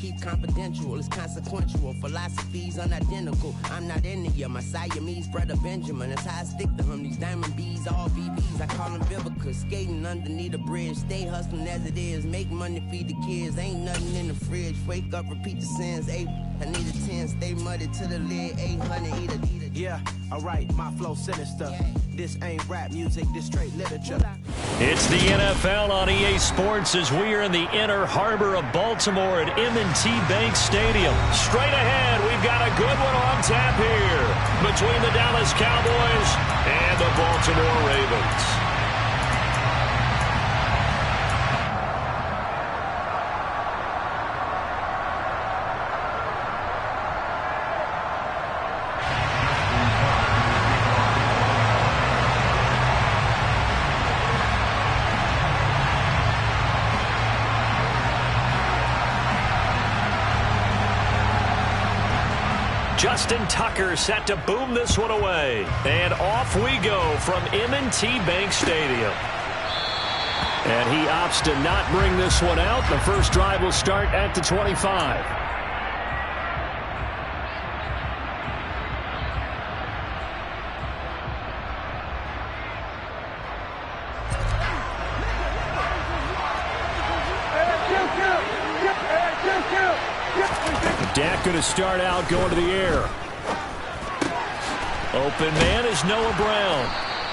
keep confidential. It's consequential. Philosophies unidentical. I'm not India. My Siamese brother Benjamin. That's how I stick to him. These diamond bees, all VBs. I call them Vivica. Skating underneath a bridge. Stay hustling as it is. Make money, feed the kids. Ain't nothing in the fridge. Wake up, repeat the sins. I need a 10. Stay muddy to the lid. 800. Eat a. Yeah, alright, my flow sinister. This ain't rap music, this straight literature. It's the NFL on EA Sports as we are in the inner harbor of Baltimore at M&T Bank Stadium. Straight ahead, we've got a good one on tap here between the Dallas Cowboys and the Baltimore Ravens. Justin Tucker set to boom this one away. And off we go from M&T Bank Stadium. And he opts to not bring this one out. The first drive will start at the 25. Dak going to start out going to the air. Open man is Noah Brown.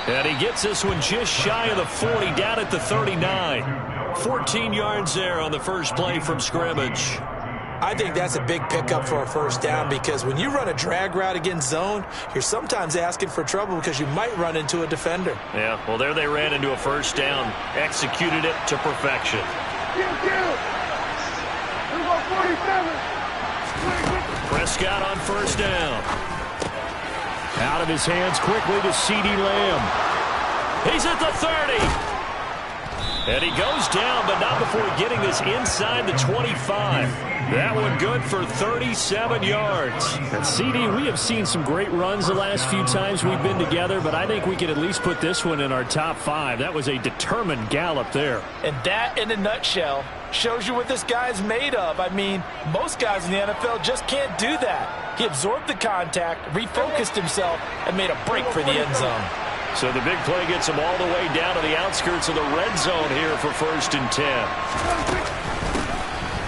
And he gets this one just shy of the 40, down at the 39. 14 yards there on the first play from scrimmage. I think that's a big pickup for a first down because when you run a drag route against zone, you're sometimes asking for trouble because you might run into a defender. Yeah, well, there they ran into a first down. Executed it to perfection. Prescott on first down. Out of his hands quickly to CeeDee Lamb. He's at the 30. And he goes down, but not before getting this inside the 25. That one good for 37 yards. And CD, we have seen some great runs the last few times we've been together, but I think we can at least put this one in our top 5. That was a determined gallop there. And that, in a nutshell, shows you what this guy's made of. I mean, most guys in the NFL just can't do that. He absorbed the contact, refocused himself, and made a break for the end zone. So the big play gets him all the way down to the outskirts of the red zone here for 1st and 10.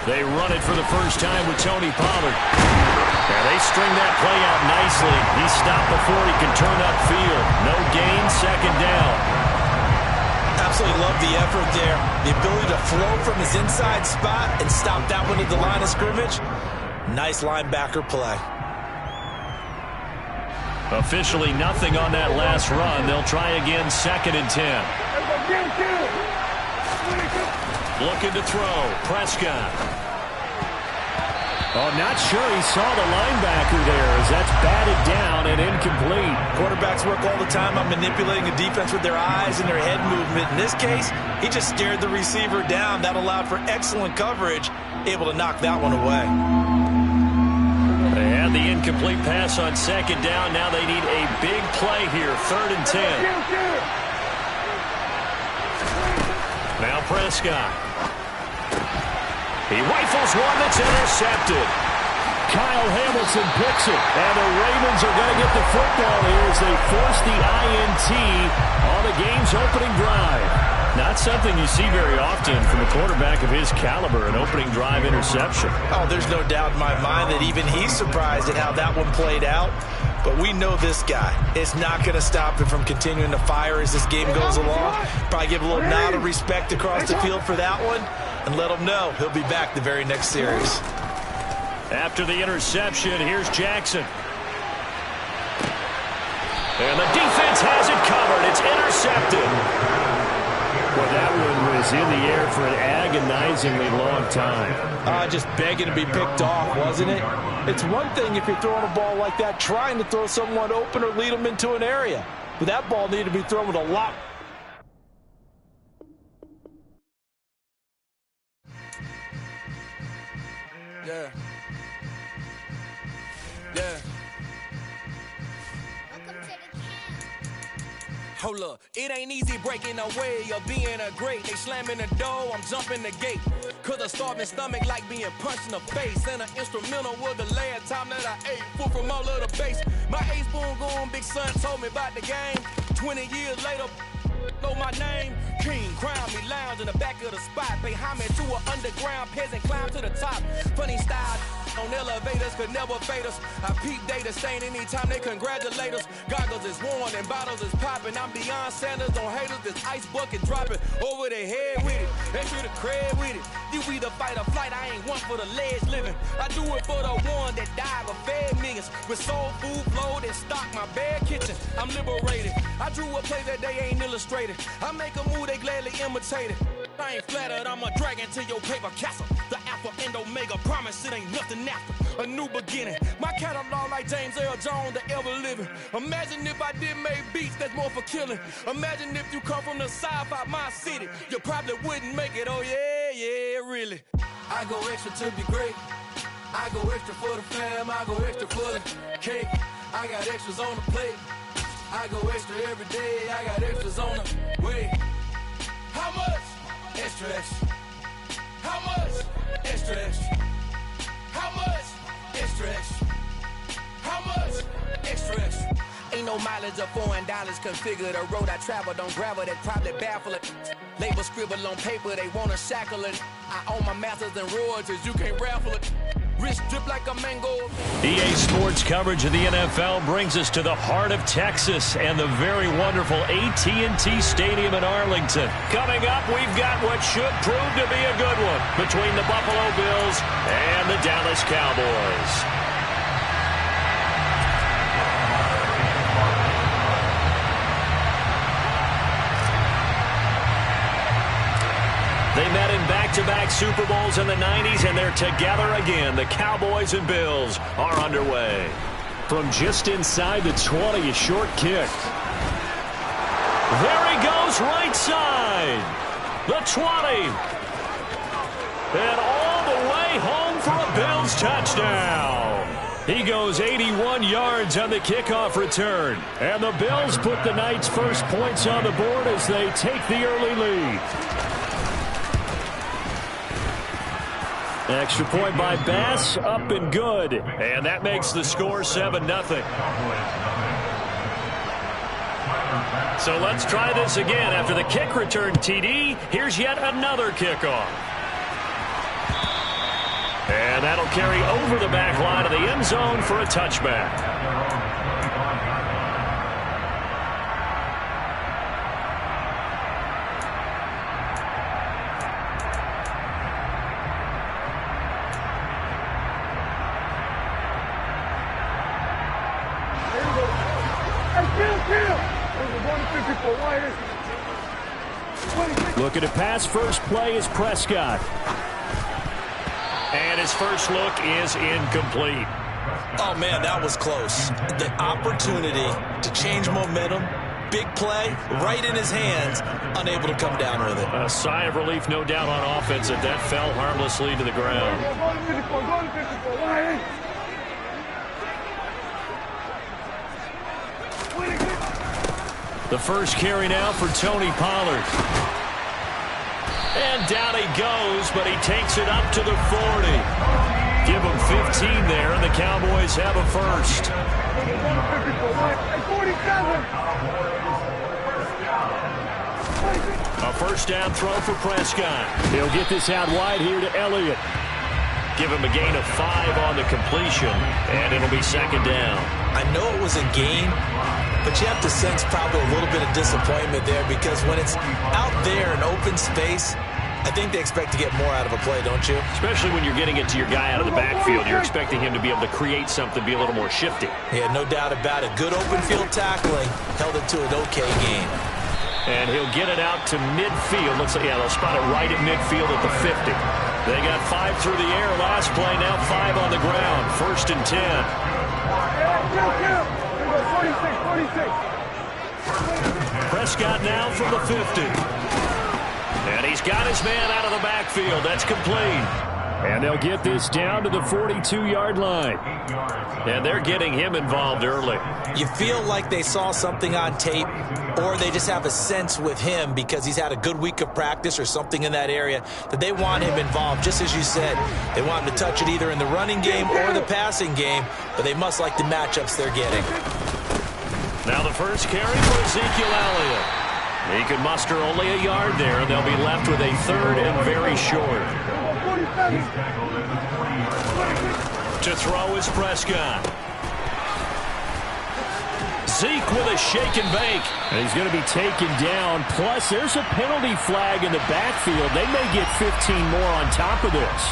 They run it for the first time with Tony Pollard. And they string that play out nicely. He stopped before he can turn upfield. No gain, 2nd down. Absolutely love the effort there. The ability to flow from his inside spot and stop that one at the line of scrimmage. Nice linebacker play. Officially nothing on that last run. They'll try again, 2nd and 10. Looking to throw. Prescott. Oh, not sure he saw the linebacker there as that's batted down and incomplete. Quarterbacks work all the time on manipulating a defense with their eyes and their head movement. In this case, he just stared the receiver down. That allowed for excellent coverage, able to knock that one away. They had the incomplete pass on 2nd down. Now they need a big play here, 3rd and 10. Now Prescott. He rifles one that's intercepted. Kyle Hamilton picks it. And the Ravens are going to get the football here as they force the INT on the game's opening drive. Not something you see very often from a quarterback of his caliber, an opening drive interception. Oh, there's no doubt in my mind that even he's surprised at how that one played out. But we know this guy. It's not going to stop him from continuing to fire as this game goes along. Probably give a little nod of respect across the field for that one and let him know he'll be back the very next series. After the interception, here's Jackson. And the defense has it covered. It's intercepted. Well, that one was in the air for an agonizingly long time. Just begging to be picked off, wasn't it? It's one thing if you're throwing a ball like that, trying to throw someone open or lead them into an area. But that ball needed to be thrown with a lot. Yeah. Yeah. Hold up, it ain't easy breaking away or being a great. They slamming the door, I'm jumping the gate. Cause a starving stomach like being punched in the face. And an instrumental was the last time that I ate. Food from all of the bass. My ace boom goon, big son told me about the game. 20 years later, know my name. King, crown me, lounge in the back of the spot. Pay homage to an underground peasant, climb to the top. Funny style on elevators could never fade us. I peep data stain anytime they congratulate us. Goggles is worn and bottles is popping. I'm beyond Sanders on haters. This ice bucket dropping over their head with it. Extra the cred with it. You either fight or flight. I ain't one for the ledge living. I do it for the one that died or fed millions. With soul food flowed and stock my bare kitchen. I'm liberated. I drew a play that they ain't illustrated. I make a move they gladly imitate it. I ain't flattered, I'm a dragon to your paper castle. The alpha and omega, promise it ain't nothing after. A new beginning, my catalog like James Earl Jones, the ever living. Imagine if I did make beats that's more for killing. Imagine if you come from the south out my city. You probably wouldn't make it, oh yeah, really. I go extra to be great. I go extra for the fam, I go extra for the cake. I got extras on the plate. I go extra every day, I got extras on the way. How much? Extra, extra. How much? Extra, extra. How much? Extra, extra. How much? Extra, extra. Ain't no mileage of $4 configure the road I travel. Don't gravel, that probably baffle it. Label scribble on paper, they wanna shackle it. I own my masters and royalties, you can't raffle it. Wrist drip like a mango. EA Sports coverage of the NFL brings us to the heart of Texas and the very wonderful AT&T Stadium in Arlington. Coming up, we've got what should prove to be a good one between the Buffalo Bills and the Dallas Cowboys. They met in back-to-back Super Bowls in the 90s, and they're together again. The Cowboys and Bills are underway. From just inside the 20, a short kick. There he goes, right side. The 20. And all the way home for a Bills touchdown. He goes 81 yards on the kickoff return. And the Bills put the night's first points on the board as they take the early lead. Extra point by Bass, up and good. And that makes the score 7-0. So let's try this again. After the kick return TD, here's yet another kickoff. And that'll carry over the back line of the end zone for a touchback. Looking to pass, first play is Prescott. And his first look is incomplete. Oh, man, that was close. The opportunity to change momentum, big play, right in his hands, unable to come down with it. A sigh of relief, no doubt, on offense that fell harmlessly to the ground. The first carry now for Tony Pollard. And down he goes, but he takes it up to the 40. Give him 15 there, and the Cowboys have a first. A first down throw for Prescott. He'll get this out wide here to Elliott. Give him a gain of 5 on the completion, and it'll be second down. I know it was a gain, but you have to sense probably a little bit of disappointment there because when it's out there in open space, I think they expect to get more out of a play, don't you? Especially when you're getting it to your guy out of the backfield. You're expecting him to be able to create something, be a little more shifty. Yeah, no doubt about it. Good open field tackling held it to an okay game. And he'll get it out to midfield. Looks like, yeah, they'll spot it right at midfield at the 50. They got 5 through the air last play, now 5 on the ground. First and 10. Prescott now from the 50. And he's got his man out of the backfield. That's complete. And they'll get this down to the 42-yard line. And they're getting him involved early. You feel like they saw something on tape, or they just have a sense with him because he's had a good week of practice or something in that area that they want him involved. Just as you said, they want him to touch it either in the running game or the passing game, but they must like the matchups they're getting. Now the first carry for Ezekiel Elliott. He can muster only a yard there, and they'll be left with a third and very short. To throw is Prescott. Zeke with a shake and bake. And he's going to be taken down. Plus, there's a penalty flag in the backfield. They may get 15 more on top of this.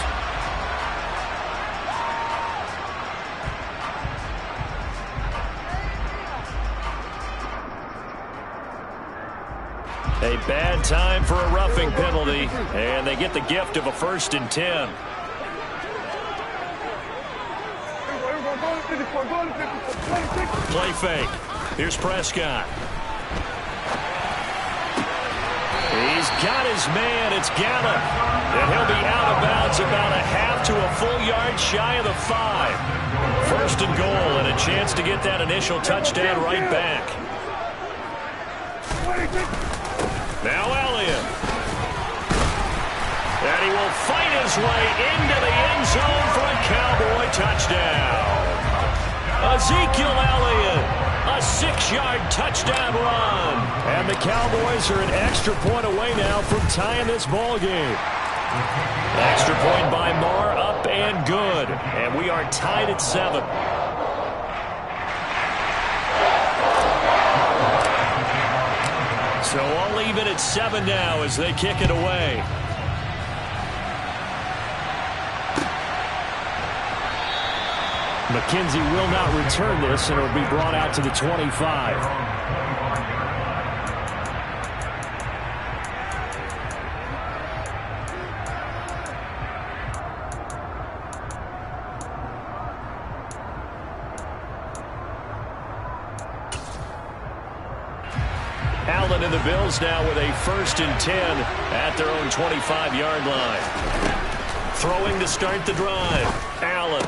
A bad time for a roughing penalty, and they get the gift of a 1st and 10. Play fake. Here's Prescott. He's got his man. It's Gallup. And he'll be out of bounds about a half to a full yard shy of the 5. 1st and goal, and a chance to get that initial touchdown right back. Now Elliott. And he will fight his way into the end zone for a Cowboy touchdown. Ezekiel Elliott, a 6-yard touchdown run. And the Cowboys are an extra point away now from tying this ball game. Extra point by Marr, up and good. And we are tied at 7. So all even at 7 now as they kick it away. McKenzie will not return this, and it will be brought out to the 25. Allen and the Bills now with a 1st and 10 at their own 25-yard line. Throwing to start the drive. Allen.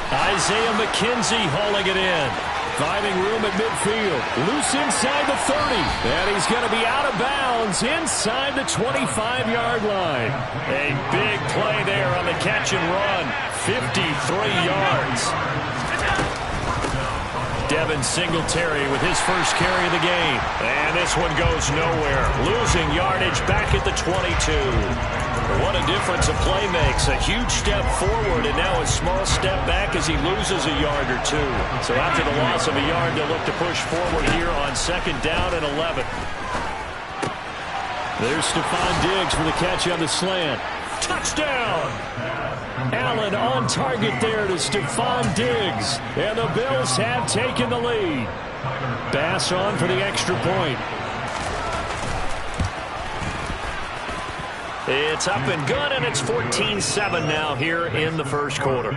Isaiah McKenzie hauling it in. Finding room at midfield. Loose inside the 30. And he's going to be out of bounds inside the 25-yard line. A big play there on the catch and run. 53 yards. Devin Singletary with his first carry of the game. And this one goes nowhere. Losing yardage back at the 22. What a difference a play makes. A huge step forward and now a small step back as he loses a yard or 2. So after the loss of a yard, they'll look to push forward here on 2nd down and 11. There's Stephon Diggs for the catch on the slant. Touchdown! Allen on target there to Stephon Diggs. And the Bills have taken the lead. Bass on for the extra point. It's up and good, and it's 14-7 now here in the first quarter.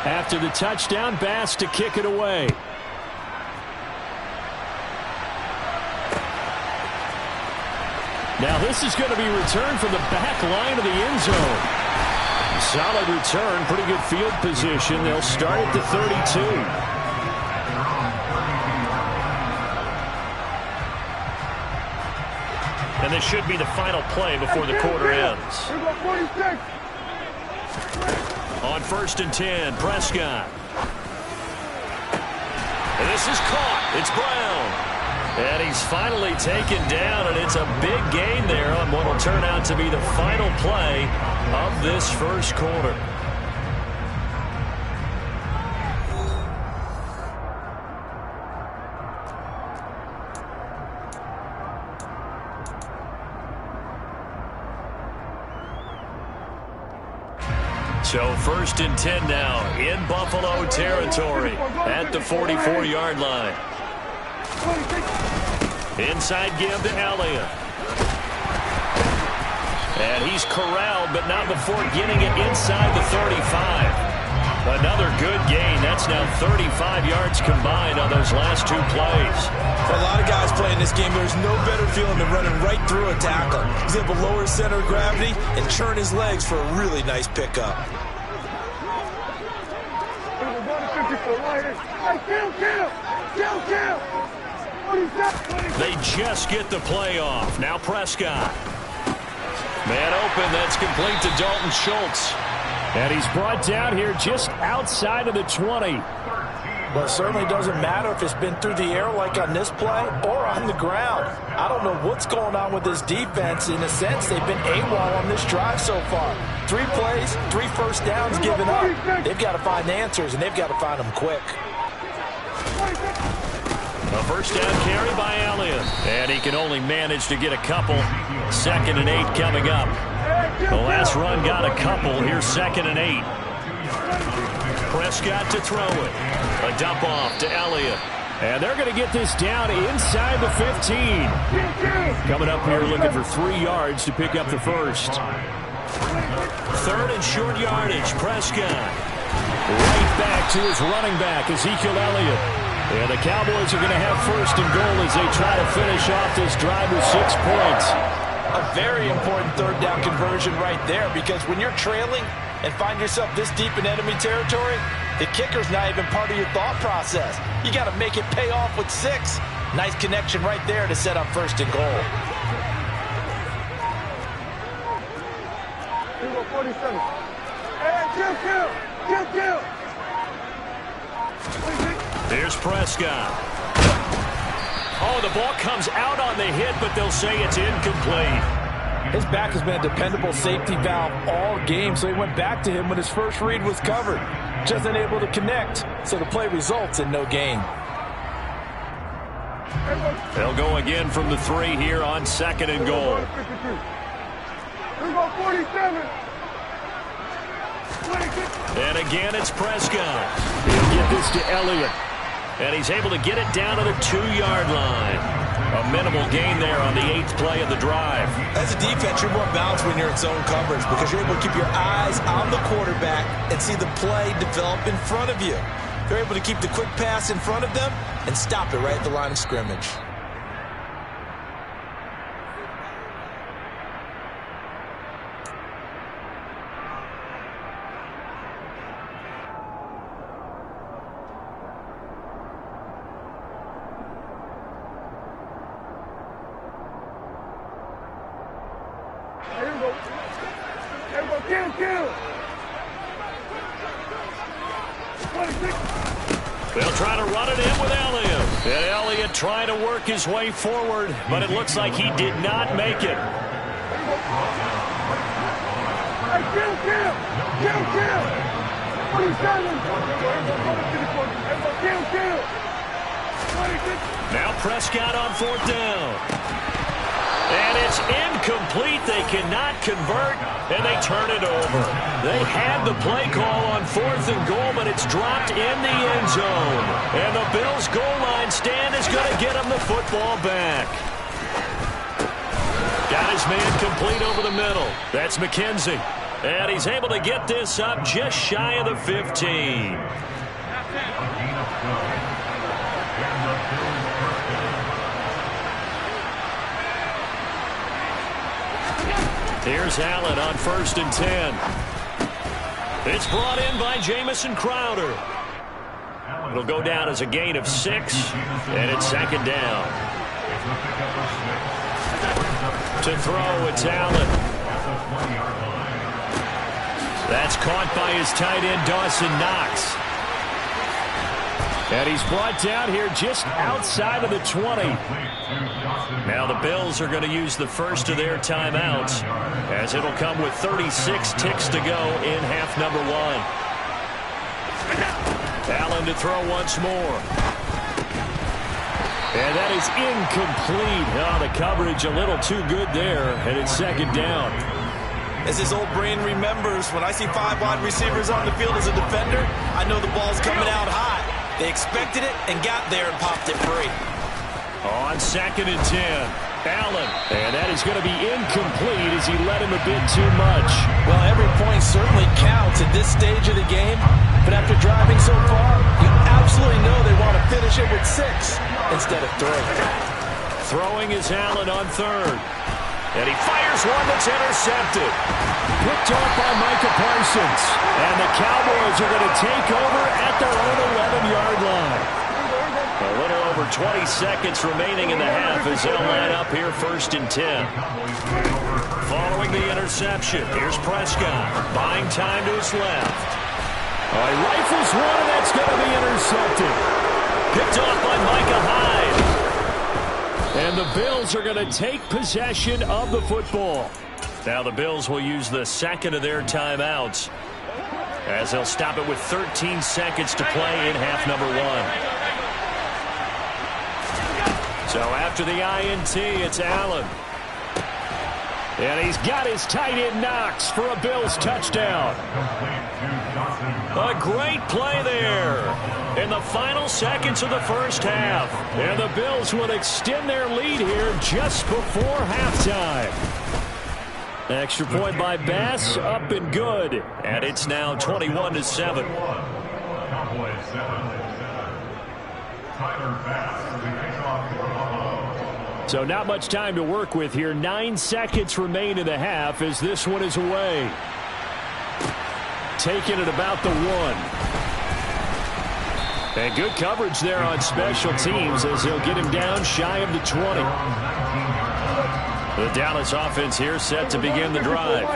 After the touchdown, Bass to kick it away. Now this is going to be returned from the back line of the end zone. Solid return, pretty good field position. They'll start at the 32. And this should be the final play before the quarter ends. On 1st and 10, Prescott. And this is caught. It's Brown. And he's finally taken down, and it's a big gain there on what will turn out to be the final play of this first quarter. So 1st and 10 now in Buffalo territory at the 44-yard line. Inside give to Elliott. And he's corralled, but not before getting it inside the 35. Another good gain. That's now 35 yards combined on those last two plays. For a lot of guys playing this game, there's no better feeling than running right through a tackle. He's able to lower his center of gravity and churn his legs for a really nice pickup. They just get the play off. Now Prescott. Man open. That's complete to Dalton Schultz. And he's brought down here just outside of the 20. Well, it certainly doesn't matter if it's been through the air like on this play or on the ground. I don't know what's going on with this defense. In a sense, they've been AWOL on this drive so far. 3 plays, 3 first downs given up. They've got to find answers, and they've got to find them quick. A first down carry by Elliott. And he can only manage to get a couple. 2nd and 8 coming up. The last run got a couple. Here's 2nd and 8. Prescott to throw it. A dump off to Elliott. And they're going to get this down inside the 15. Coming up here looking for 3 yards to pick up the first. 3rd and short yardage. Prescott. Right back to his running back, Ezekiel Elliott. And the Cowboys are going to have 1st and goal as they try to finish off this drive with 6 points. A very important 3rd down conversion right there, because when you're trailing and find yourself this deep in enemy territory, the kicker's not even part of your thought process. You got to make it pay off with 6. Nice connection right there to set up 1st and goal. 47. Hey, kill. Here's Prescott. Oh, the ball comes out on the hit, but they'll say it's incomplete. His back has been a dependable safety valve all game, so he went back to him when his first read was covered. Just unable to connect, so the play results in no gain. They'll go again from the 3 here on 2nd and goal. 47. And again, it's Prescott. He'll get this to Elliott. And he's able to get it down to the 2-yard line. A minimal gain there on the 8th play of the drive. As a defense, you're more balanced when you're in zone coverage because you're able to keep your eyes on the quarterback and see the play develop in front of you. They're able to keep the quick pass in front of them and stop it right at the line of scrimmage. They'll try to run it in with Elliott. And Elliott trying to work his way forward, but it looks like he did not make it. Now Prescott on 4th down. And it's incomplete. They cannot convert, and they turn it over. They had the play call on 4th and goal, but it's dropped in the end zone. And the Bills' goal line stand is going to get them the football back. Got his man complete over the middle. That's McKenzie. And he's able to get this up just shy of the 15. Here's Allen on 1st and 10. It's brought in by Jamison Crowder. It'll go down as a gain of 6, and it's 2nd down. To throw, it's Allen. That's caught by his tight end, Dawson Knox. And he's brought down here just outside of the 20. Now the Bills are going to use the first of their timeouts, as it'll come with 36 ticks to go in half number 1. Allen to throw once more. And that is incomplete. Oh, the coverage a little too good there, and it's 2nd down. As his old brain remembers, when I see 5 wide receivers on the field as a defender, I know the ball's coming out high. They expected it and got there and popped it free. On 2nd and 10. Allen, and that is going to be incomplete as he let him a bit too much. Well, every point certainly counts at this stage of the game, but after driving so far, you absolutely know they want to finish it with 6 instead of 3. Throwing is Allen on third. And he fires one that's intercepted. Picked off by Micah Parsons. And the Cowboys are going to take over at their own 11-yard line. A little over 20 seconds remaining in the half as they'll line up here 1st and 10. Following the interception, here's Prescott. Buying time to his left. Oh, he rifles one, and that's going to be intercepted. Picked off by Micah Hyde. And the Bills are going to take possession of the football. Now the Bills will use the second of their timeouts as they'll stop it with 13 seconds to play in half number 1. So after the INT, it's Allen. And he's got his tight end Knox for a Bills touchdown. A great play there in the final seconds of the first half. And the Bills will extend their lead here just before halftime. Extra point by Bass, up and good. And it's now 21-7. So not much time to work with here. 9 seconds remain in the half as this one is away. Taking it about the 1. And good coverage there on special teams as they'll get him down shy of the 20. The Dallas offense here set to begin the drive.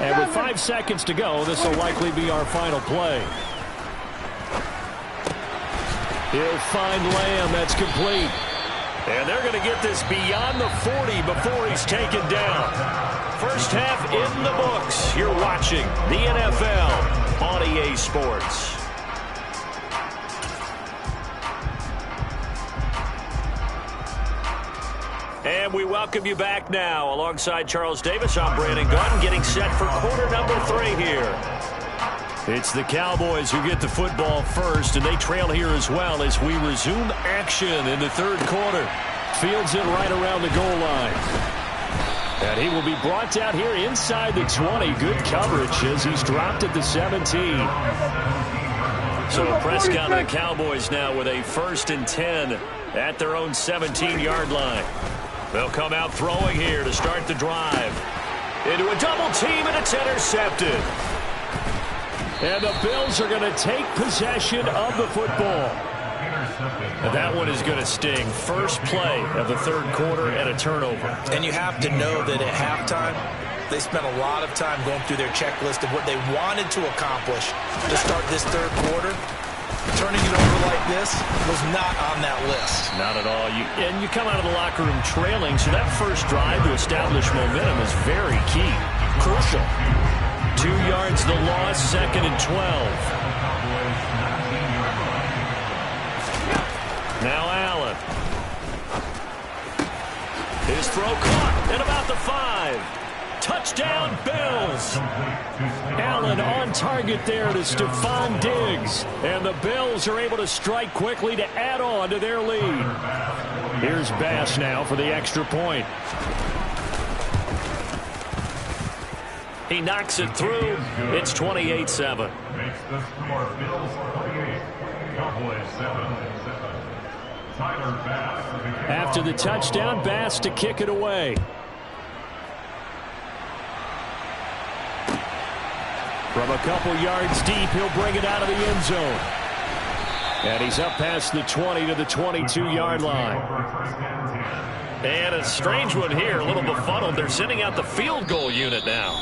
And with 5 seconds to go, this will likely be our final play. He'll find Lamb. That's complete. And they're going to get this beyond the 40 before he's taken down. First half in the books. You're watching the NFL on EA Sports. And we welcome you back now. Alongside Charles Davis, I'm Brandon Gauton, getting set for quarter number 3 here. It's the Cowboys who get the football first, and they trail here as well as we resume action in the third quarter. Fields it right around the goal line. And he will be brought down here inside the 20. Good coverage as he's dropped at the 17. So Prescott and the Cowboys now with a 1st and 10 at their own 17-yard line. They'll come out throwing here to start the drive. Into a double team, and it's intercepted. And the Bills are going to take possession of the football. And that one is going to sting. First play of the third quarter and a turnover. And you have to know that at halftime, they spent a lot of time going through their checklist of what they wanted to accomplish to start this third quarter. Turning it over like this was not on that list. Not at all. And you come out of the locker room trailing, so that first drive to establish momentum is very key. Crucial. 2 yards the loss, 2nd and 12. Now Allen. His throw caught at about the 5. Touchdown, Bills. Allen on target there to Stephon Diggs. And the Bills are able to strike quickly to add on to their lead. Here's Bass now for the extra point. He knocks it through. It's 28-7. After the touchdown, Bass to kick it away. From a couple yards deep, he'll bring it out of the end zone. And he's up past the 20 to the 22-yard line. And a strange one here, a little befuddled. They're sending out the field goal unit now.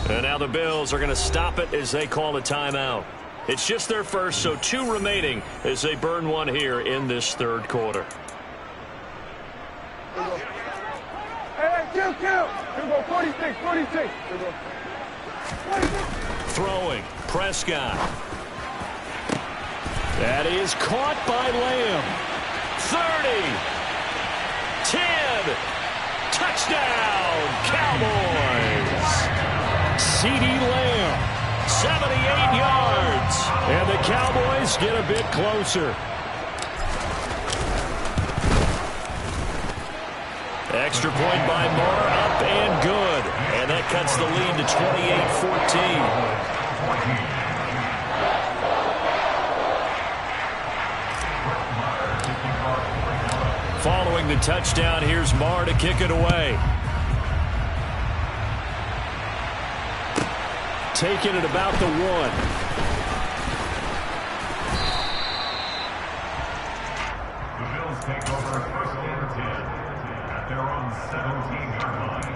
And now the Bills are going to stop it as they call a timeout. It's just their first, so 2 remaining as they burn one here in this third quarter. Hey, kill. Here we go, 46. Here we go. 46. Throwing, Prescott. That is caught by Lamb. 30. 10. Touchdown, Cowboys. CeeDee Lamb, 78 yards. And the Cowboys get a bit closer. Extra point by Marr, up and good. And that cuts the lead to 28-14. Following the touchdown, here's Marr to kick it away. Taking it about the 1. Take over first and 10 at their own 17-yard line.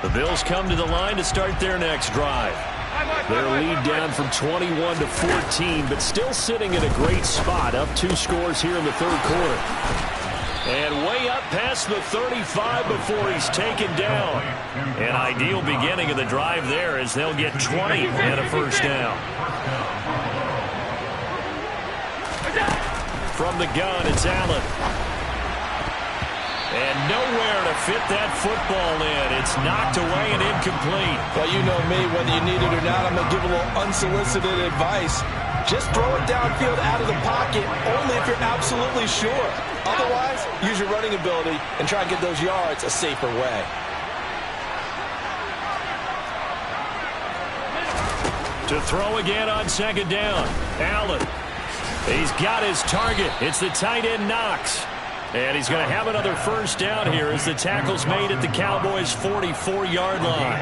The Bills come to the line to start their next drive. Their lead down from 21 to 14, but still sitting in a great spot, up 2 scores here in the third quarter. And way up past the 35 before he's taken down. An ideal beginning of the drive there as they'll get 20 and a first down. From the gun, it's Allen. And nowhere to fit that football in. It's knocked away and incomplete. Well, you know me, whether you need it or not, I'm going to give a little unsolicited advice. Just throw it downfield out of the pocket, only if you're absolutely sure. Otherwise, use your running ability and try and get those yards a safer way. To throw again on second down. Allen. He's got his target. It's the tight end Knox. And he's going to have another first down here as the tackle's made at the Cowboys' 44-yard line.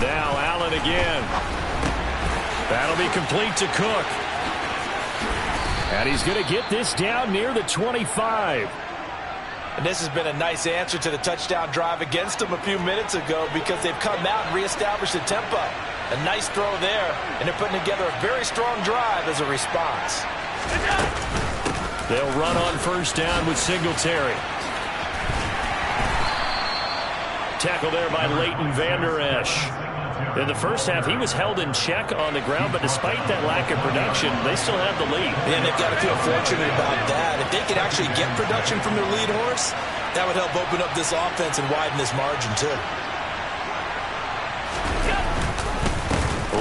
Now Allen again. That'll be complete to Cook. And he's going to get this down near the 25. And this has been a nice answer to the touchdown drive against them a few minutes ago because they've come out and reestablished the tempo. A nice throw there, and they're putting together a very strong drive as a response. They'll run on first down with Singletary. Tackle there by Leighton Vander Esch. In the first half, he was held in check on the ground, but despite that lack of production, they still have the lead. And they've got to feel fortunate about that. If they could actually get production from their lead horse, that would help open up this offense and widen this margin, too.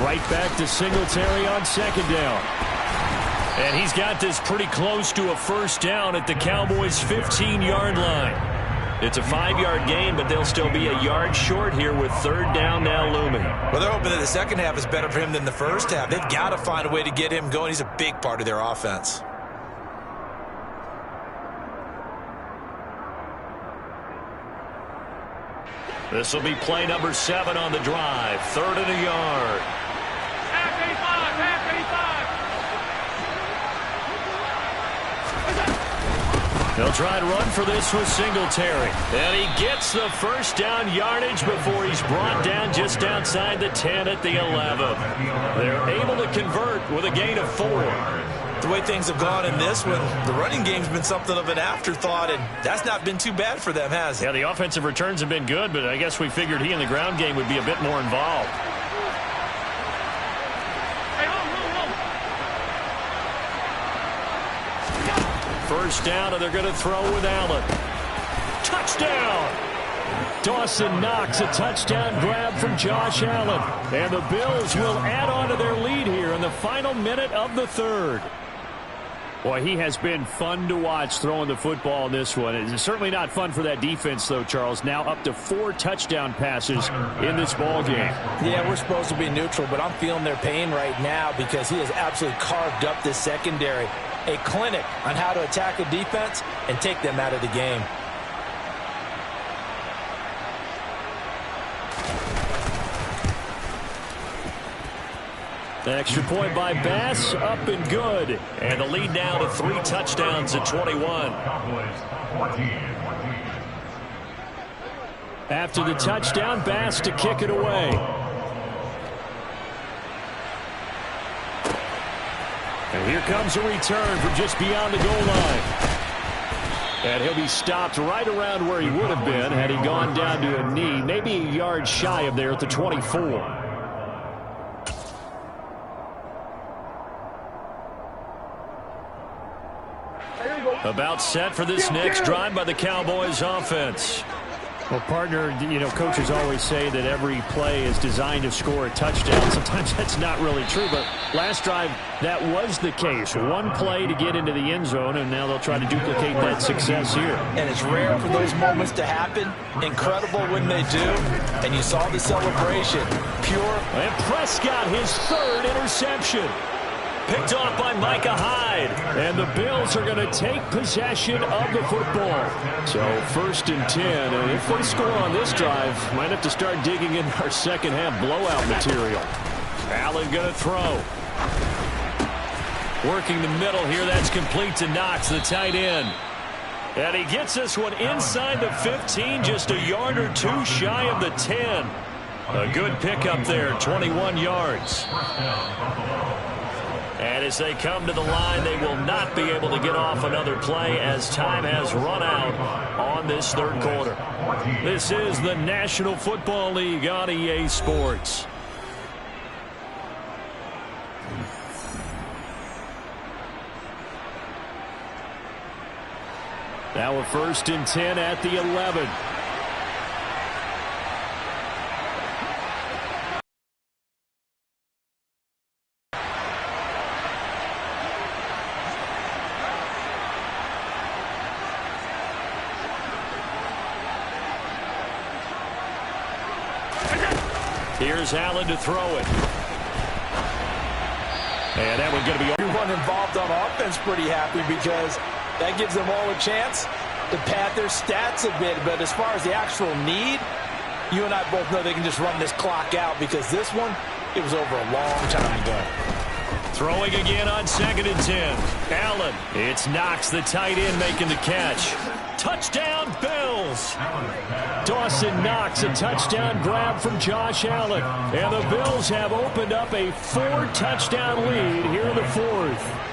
Right back to Singletary on second down. And he's got this pretty close to a first down at the Cowboys' 15-yard line. It's a 5-yard gain, but they'll still be a yard short here with third down now looming. Well, they're hoping that the second half is better for him than the first half. They've got to find a way to get him going. He's a big part of their offense. This will be play number 7 on the drive. 3rd and a yard. They'll try and run for this with Singletary. And he gets the first down yardage before he's brought down just outside the 10 at the 11. They're able to convert with a gain of 4. The way things have gone in this one, the running game's been something of an afterthought, and that's not been too bad for them, has it? Yeah, the offensive returns have been good, but I guess we figured he in the ground game would be a bit more involved. First down, and they're going to throw with Allen. Touchdown! Dawson Knox, a touchdown grab from Josh Allen. And the Bills will add on to their lead here in the final minute of the third. Boy, he has been fun to watch throwing the football in this one. It's certainly not fun for that defense, though, Charles. Now up to 4 touchdown passes in this ball game. Yeah, we're supposed to be neutral, but I'm feeling their pain right now because he has absolutely carved up this secondary. A clinic on how to attack a defense and take them out of the game. The extra point by Bass, up and good. And the lead now to 3 touchdowns at 21. After the touchdown, Bass to kick it away. And here comes a return from just beyond the goal line. And he'll be stopped right around where he would have been had he gone down to a knee, maybe a yard shy of there at the 24. About set for this next drive by the Cowboys offense. Well, partner, you know, coaches always say that every play is designed to score a touchdown. Sometimes that's not really true, but last drive, that was the case. One play to get into the end zone, and now they'll try to duplicate that success here. And it's rare for those moments to happen. Incredible when they do. And you saw the celebration. Pure. And Prescott, his third interception. Picked off by Micah Hyde. And the Bills are going to take possession of the football. So 1st and 10. And if they score on this drive, might have to start digging in our second half blowout material. Allen going to throw. Working the middle here. That's complete to Knox, the tight end. And he gets this one inside the 15, just a yard or two shy of the 10. A good pickup there, 21 yards. And as they come to the line, they will not be able to get off another play as time has run out on this third quarter. This is the National Football League on EA Sports. Now a 1st and 10 at the 11. Here's Allen to throw it. And that one's going to be everyone involved on offense pretty happy because that gives them all a chance to pad their stats a bit. But as far as the actual need, you and I both know they can just run this clock out because this one, it was over a long time ago. Throwing again on 2nd and 10. Allen. It's Knox, the tight end, making the catch. Touchdown, Bills. Dawson Knox, a touchdown grab from Josh Allen. And the Bills have opened up a 4-touchdown lead here in the 4th.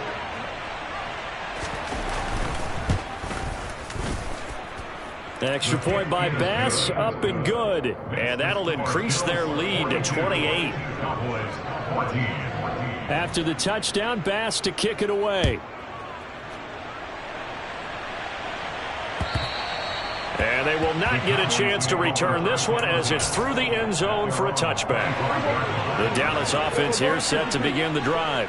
Extra point by Bass, up and good. And that'll increase their lead to 28. After the touchdown, Bass to kick it away. And they will not get a chance to return this one as it's through the end zone for a touchback. The Dallas offense here set to begin the drive.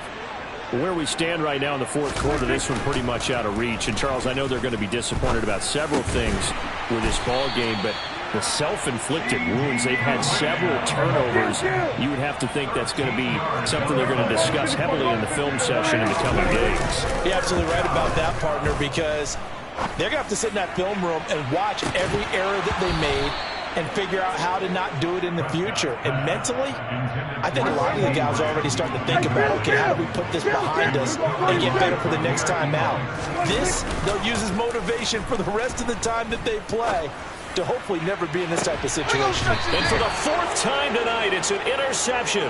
Where we stand right now in the 4th quarter, this one pretty much out of reach. And, Charles, I know they're going to be disappointed about several things with this ball game, but the self-inflicted wounds, they've had several turnovers. You would have to think that's going to be something they're going to discuss heavily in the film session in the coming days. You're absolutely right about that, partner, because they're going to have to sit in that film room and watch every error that they made and figure out how to not do it in the future. And mentally, I think a lot of the guys are already starting to think about, okay, how do we put this behind us and get better for the next time out? This, they'll use as motivation for the rest of the time that they play to hopefully never be in this type of situation. And for the 4th time tonight, it's an interception.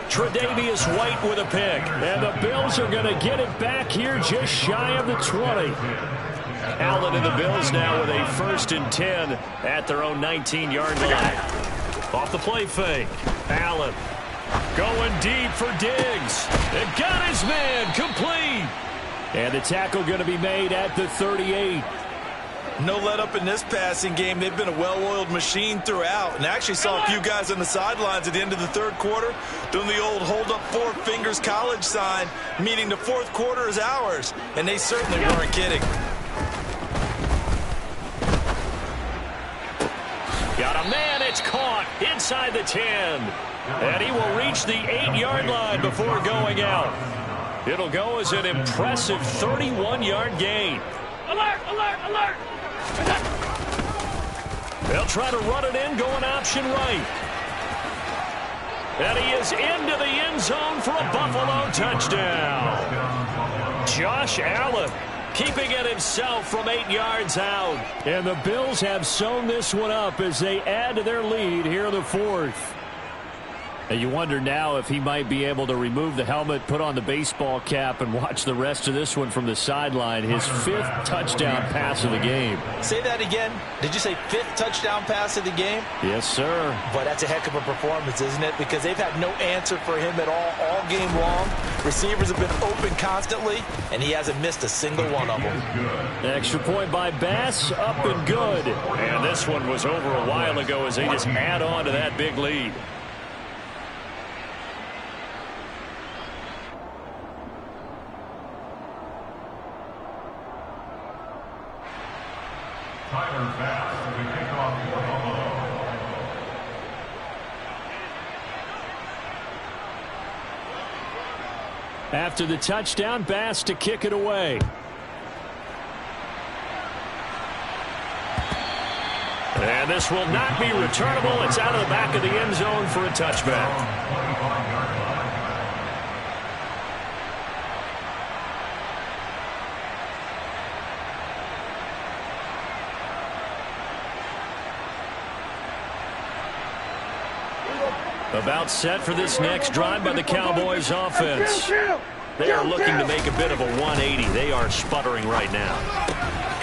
Tre'Davious White with a pick. And the Bills are going to get it back here just shy of the 20. Allen and the Bills now with a 1st and 10 at their own 19-yard line. Off the play fake. Allen going deep for Diggs. And got his man complete. And the tackle going to be made at the 38. No let up in this passing game. They've been a well-oiled machine throughout. And I actually saw a few guys on the sidelines at the end of the 3rd quarter doing the old hold up 4 fingers college sign, meaning the 4th quarter is ours. And they certainly weren't kidding. Got a man, it's caught inside the 10. And he will reach the 8-yard line before going out. It'll go as an impressive 31-yard gain. Alert, alert, alert! They'll try to run it in, going option right. And he is into the end zone for a Buffalo touchdown. Josh Allen keeping it himself from 8 yards out. And the Bills have sewn this one up as they add to their lead here in the 4th. And you wonder now if he might be able to remove the helmet, put on the baseball cap, and watch the rest of this one from the sideline. His 5th touchdown pass of the game. Say that again. Did you say 5th touchdown pass of the game? Yes, sir. But that's a heck of a performance, isn't it? Because they've had no answer for him at all game long. Receivers have been open constantly, and he hasn't missed a single one of them. Extra point by Bass, up and good. And this one was over a while ago as they just add on to that big lead. Tyler Bass to the kickoff for Buffalo. After the touchdown, Bass to kick it away. And this will not be returnable. It's out of the back of the end zone for a touchback. About set for this next drive by the Cowboys offense. They are looking to make a bit of a 180. They are sputtering right now.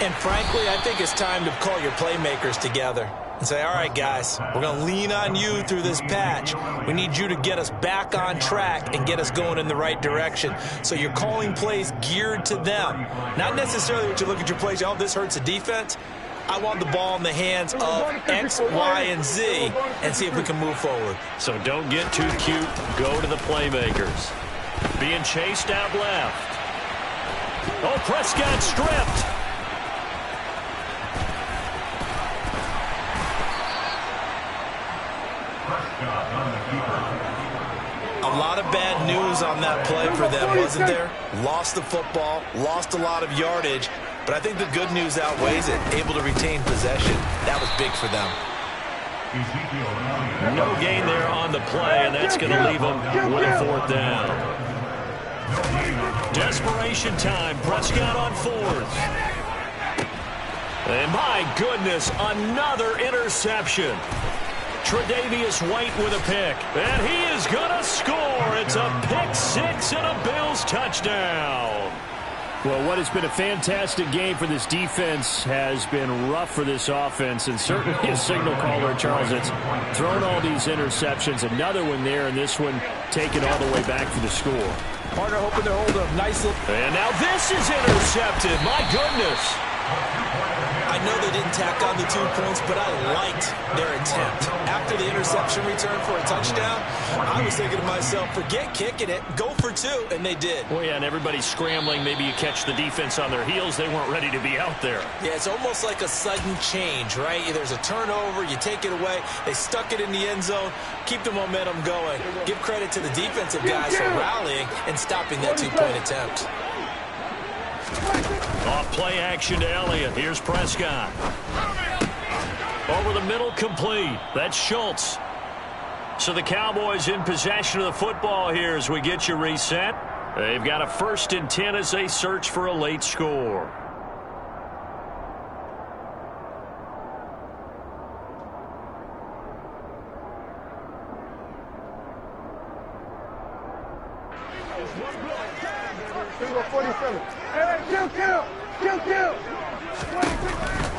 And frankly, I think it's time to call your playmakers together and say, all right, guys, we're going to lean on you through this patch. We need you to get us back on track and get us going in the right direction. So you're calling plays geared to them. Not necessarily what you look at your plays, oh, this hurts the defense. I want the ball in the hands of X, Y, and Z and see if we can move forward. So don't get too cute. Go to the playmakers. Being chased out left. Oh, Prescott stripped. A lot of bad news on that play for them, wasn't there? Lost the football, lost a lot of yardage, but I think the good news outweighs it. Able to retain possession. That was big for them. No gain there on the play, and that's going to leave them with a fourth down. Desperation time. Prescott on fourth. And my goodness, another interception. Tre'Davious White with a pick. And he is going to score. It's a pick six and a Bills touchdown. Well, what has been a fantastic game for this defense has been rough for this offense, and certainly a signal caller, Charles, that's thrown all these interceptions. Another one there, and this one taken all the way back for the score. Partner hoping to hold a nice little... And now this is intercepted. My goodness. I know they didn't tack on the 2 points, but I liked their attempt. After the interception return for a touchdown, I was thinking to myself, forget kicking it, go for 2, and they did. Well, yeah, and everybody's scrambling. Maybe you catch the defense on their heels. They weren't ready to be out there. Yeah, it's almost like a sudden change, right? There's a turnover, you take it away, they stuck it in the end zone, keep the momentum going. Give credit to the defensive guys for rallying and stopping that 2-point attempt. Off play action to Elliott. Here's Prescott. Over the middle, complete. That's Schultz. So the Cowboys in possession of the football here as we get you reset. They've got a 1st and 10 as they search for a late score.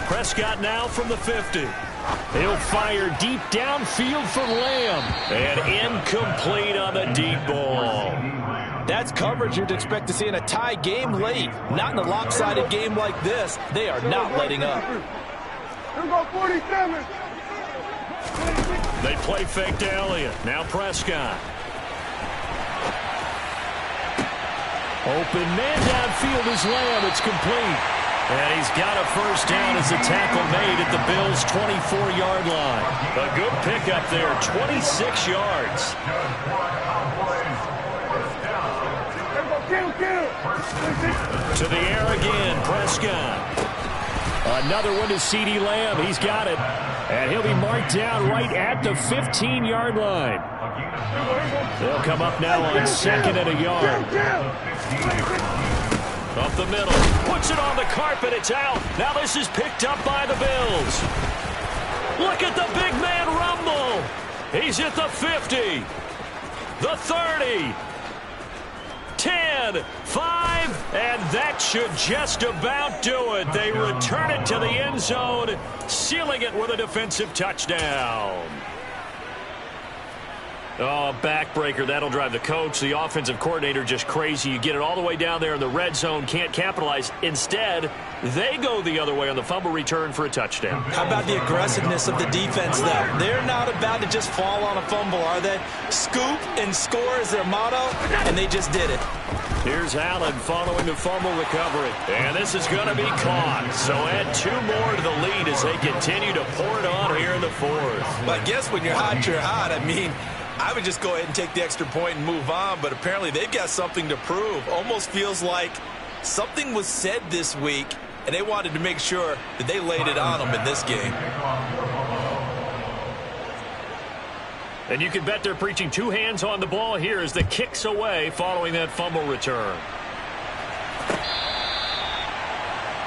Prescott now from the 50. He'll fire deep downfield for Lamb. And incomplete on the deep ball. That's coverage you'd expect to see in a tie game late. Not in a lopsided game like this. They are not letting up. They play fake to Elliott. Now Prescott. Open man downfield is Lamb. It's complete. And he's got a first down as the tackle made at the Bills' 24-yard line. A good pickup there, 26 yards. To the air again, Prescott. Another one to CeeDee Lamb. He's got it. And he'll be marked down right at the 15-yard line. They'll come up now on 2nd and a yard. Up the middle, puts it on the carpet, it's out. Now this is picked up by the Bills. Look at the big man rumble. He's at the 50, the 30, 10, 5, and that should just about do it. They return it to the end zone, sealing it with a defensive touchdown. Oh, backbreaker. That'll drive the coach, the offensive coordinator, just crazy. You get it all the way down there in the red zone, can't capitalize. Instead, they go the other way on the fumble return for a touchdown. How about the aggressiveness of the defense, though? They're not about to just fall on a fumble, are they? Scoop and score is their motto, and they just did it. Here's Allen following the fumble recovery. And this is going to be caught. So add 2 more to the lead as they continue to pour it on here in the fourth. But I guess when you're hot, you're hot. I mean, I would just go ahead and take the extra point and move on, but apparently they've got something to prove. Almost feels like something was said this week, and they wanted to make sure that they laid it on them in this game. And you can bet they're preaching 2 hands on the ball here as the kick's away following that fumble return.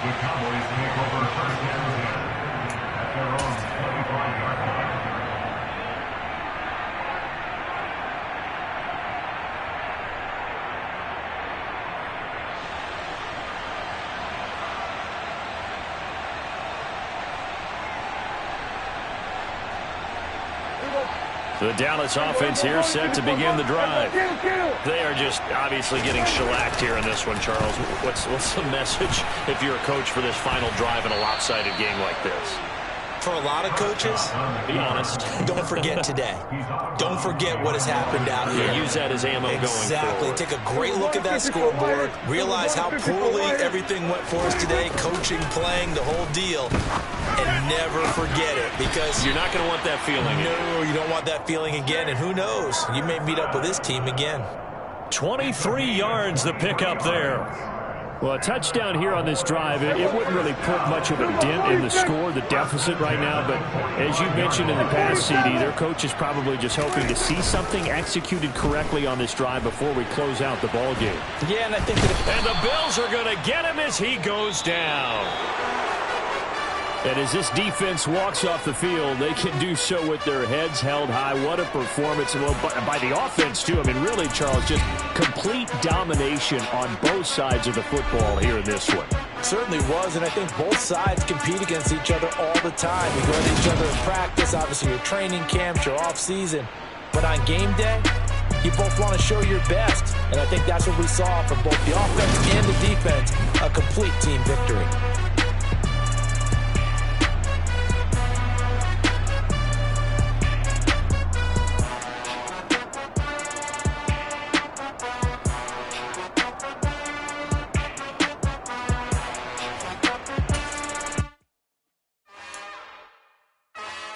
The Cowboys take over first and 10 at their own 25-yard line. The Dallas offense here set to begin the drive. They are just obviously getting shellacked here in this one, Charles. What's the message if you're a coach for this final drive in a lopsided game like this? For a lot of coaches, be honest. Don't forget today. Don't forget what has happened out here. Yeah, use that as ammo going forward. Take a great look at that scoreboard. Realize how poorly everything went for us today. Coaching, playing, the whole deal. And never forget it, because you're not going to want that feeling again. No, you don't want that feeling again. And who knows? You may meet up with this team again. 23 yards the pickup there. Well, a touchdown here on this drive, it wouldn't really put much of a dent in the score, the deficit right now. But as you mentioned in the past, CD, their coach is probably just hoping to see something executed correctly on this drive before we close out the ball game. Yeah, and I think and the Bills are going to get him as he goes down. And as this defense walks off the field, they can do so with their heads held high. What a performance. Well, by the offense, too. I mean, really, Charles, just complete domination on both sides of the football here in this one. Certainly was, and I think both sides compete against each other all the time. You go at each other in practice, obviously your training camps, your off-season. But on game day, you both want to show your best. And I think that's what we saw from both the offense and the defense, a complete team victory.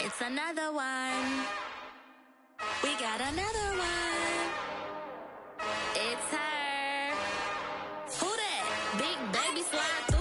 It's another one. We got another one. It's her. Who that? Big baby slide through.